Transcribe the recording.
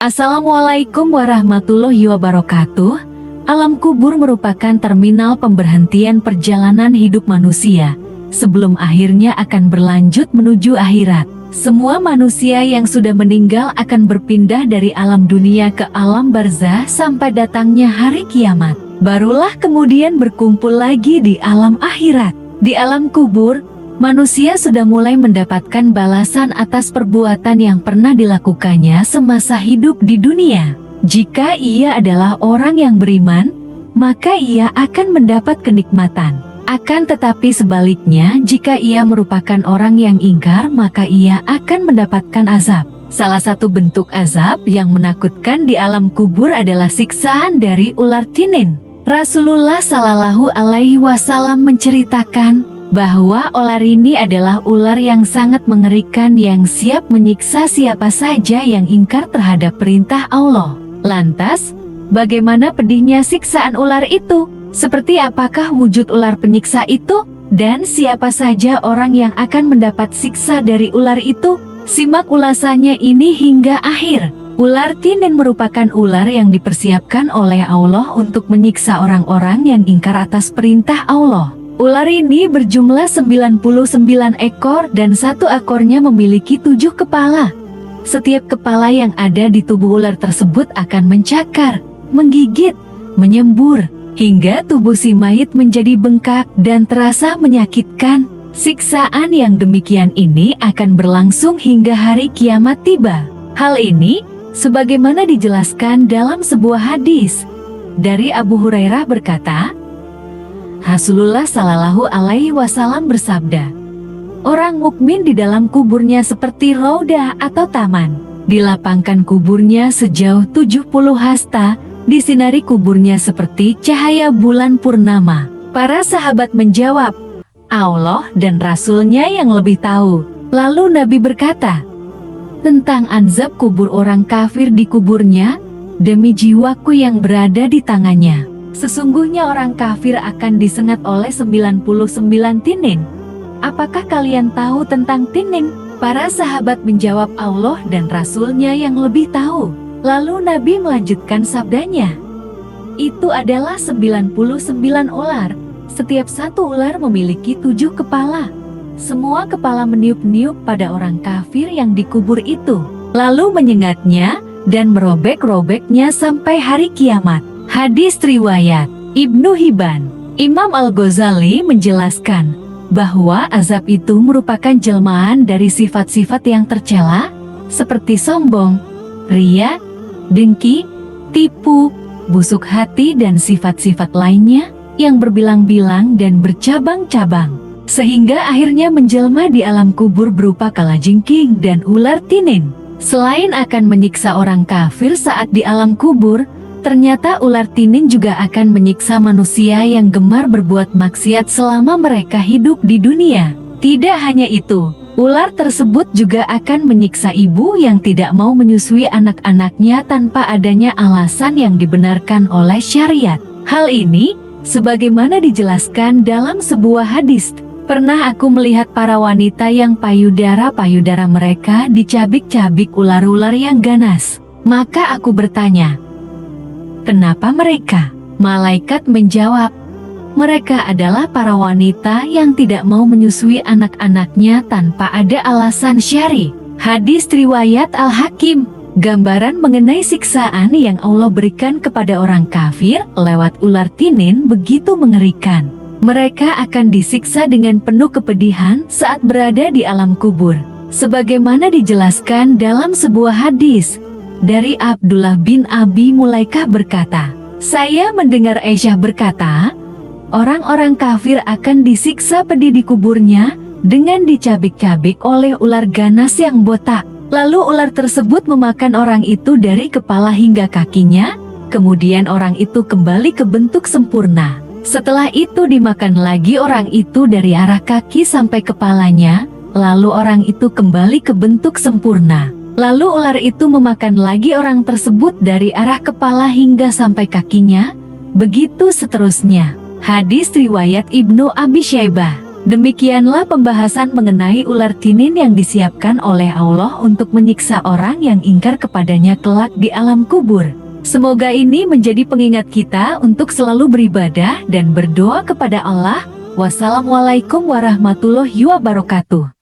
Assalamualaikum warahmatullahi wabarakatuh. Alam kubur merupakan terminal pemberhentian perjalanan hidup manusia sebelum akhirnya akan berlanjut menuju akhirat. Semua manusia yang sudah meninggal akan berpindah dari alam dunia ke alam barzah sampai datangnya hari kiamat. Barulah kemudian berkumpul lagi di alam akhirat. Di alam kubur, manusia sudah mulai mendapatkan balasan atas perbuatan yang pernah dilakukannya semasa hidup di dunia. Jika ia adalah orang yang beriman, maka ia akan mendapat kenikmatan. Akan tetapi sebaliknya, jika ia merupakan orang yang ingkar, maka ia akan mendapatkan azab. Salah satu bentuk azab yang menakutkan di alam kubur adalah siksaan dari ular tinin. Rasulullah Shallallahu Alaihi Wasallam menceritakan bahwa ular ini adalah ular yang sangat mengerikan yang siap menyiksa siapa saja yang ingkar terhadap perintah Allah. Lantas, bagaimana pedihnya siksaan ular itu? Seperti apakah wujud ular penyiksa itu? Dan siapa saja orang yang akan mendapat siksa dari ular itu? Simak ulasannya ini hingga akhir. Ular tinin merupakan ular yang dipersiapkan oleh Allah untuk menyiksa orang-orang yang ingkar atas perintah Allah. Ular ini berjumlah 99 ekor dan satu ekornya memiliki 7 kepala. Setiap kepala yang ada di tubuh ular tersebut akan mencakar, menggigit, menyembur, hingga tubuh si mayit menjadi bengkak dan terasa menyakitkan. Siksaan yang demikian ini akan berlangsung hingga hari kiamat tiba. Hal ini, sebagaimana dijelaskan dalam sebuah hadis, dari Abu Hurairah berkata, Rasulullah Shallallahu Alaihi Wasallam bersabda, orang mukmin di dalam kuburnya seperti raudah atau taman. Dilapangkan kuburnya sejauh 70 hasta, disinari kuburnya seperti cahaya bulan purnama. Para sahabat menjawab, Allah dan Rasulnya yang lebih tahu. Lalu Nabi berkata, tentang azab kubur orang kafir di kuburnya, demi jiwaku yang berada di tangannya. Sesungguhnya orang kafir akan disengat oleh 99 tinin. Apakah kalian tahu tentang tinin? Para sahabat menjawab Allah dan Rasulnya yang lebih tahu. Lalu Nabi melanjutkan sabdanya. Itu adalah 99 ular. Setiap satu ular memiliki 7 kepala. Semua kepala meniup-niup pada orang kafir yang dikubur itu. Lalu menyengatnya dan merobek-robeknya sampai hari kiamat. Hadis riwayat Ibnu Hibban. Imam Al-Ghazali menjelaskan bahwa azab itu merupakan jelmaan dari sifat-sifat yang tercela seperti sombong, ria, dengki, tipu, busuk hati dan sifat-sifat lainnya yang berbilang-bilang dan bercabang-cabang, sehingga akhirnya menjelma di alam kubur berupa kalajengking dan ular tinin. Selain akan menyiksa orang kafir saat di alam kubur, ternyata ular tinin juga akan menyiksa manusia yang gemar berbuat maksiat selama mereka hidup di dunia. Tidak hanya itu, ular tersebut juga akan menyiksa ibu yang tidak mau menyusui anak-anaknya tanpa adanya alasan yang dibenarkan oleh syariat. Hal ini, sebagaimana dijelaskan dalam sebuah hadis, pernah aku melihat para wanita yang payudara-payudara mereka dicabik-cabik ular-ular yang ganas. Maka aku bertanya, kenapa mereka? Malaikat menjawab, mereka adalah para wanita yang tidak mau menyusui anak-anaknya tanpa ada alasan syar'i. Hadis riwayat Al-Hakim. Gambaran mengenai siksaan yang Allah berikan kepada orang kafir lewat ular tinin begitu mengerikan. Mereka akan disiksa dengan penuh kepedihan saat berada di alam kubur. Sebagaimana dijelaskan dalam sebuah hadis, dari Abdullah bin Abi Mulaikah berkata, saya mendengar Aisyah berkata, orang-orang kafir akan disiksa pedih di kuburnya dengan dicabik-cabik oleh ular ganas yang botak. Lalu ular tersebut memakan orang itu dari kepala hingga kakinya, kemudian orang itu kembali ke bentuk sempurna. Setelah itu dimakan lagi orang itu dari arah kaki sampai kepalanya, lalu orang itu kembali ke bentuk sempurna. Lalu ular itu memakan lagi orang tersebut dari arah kepala hingga sampai kakinya, begitu seterusnya. Hadis riwayat Ibnu Abi Syaibah. Demikianlah pembahasan mengenai ular tinin yang disiapkan oleh Allah untuk menyiksa orang yang ingkar kepadanya kelak di alam kubur. Semoga ini menjadi pengingat kita untuk selalu beribadah dan berdoa kepada Allah. Wassalamualaikum warahmatullahi wabarakatuh.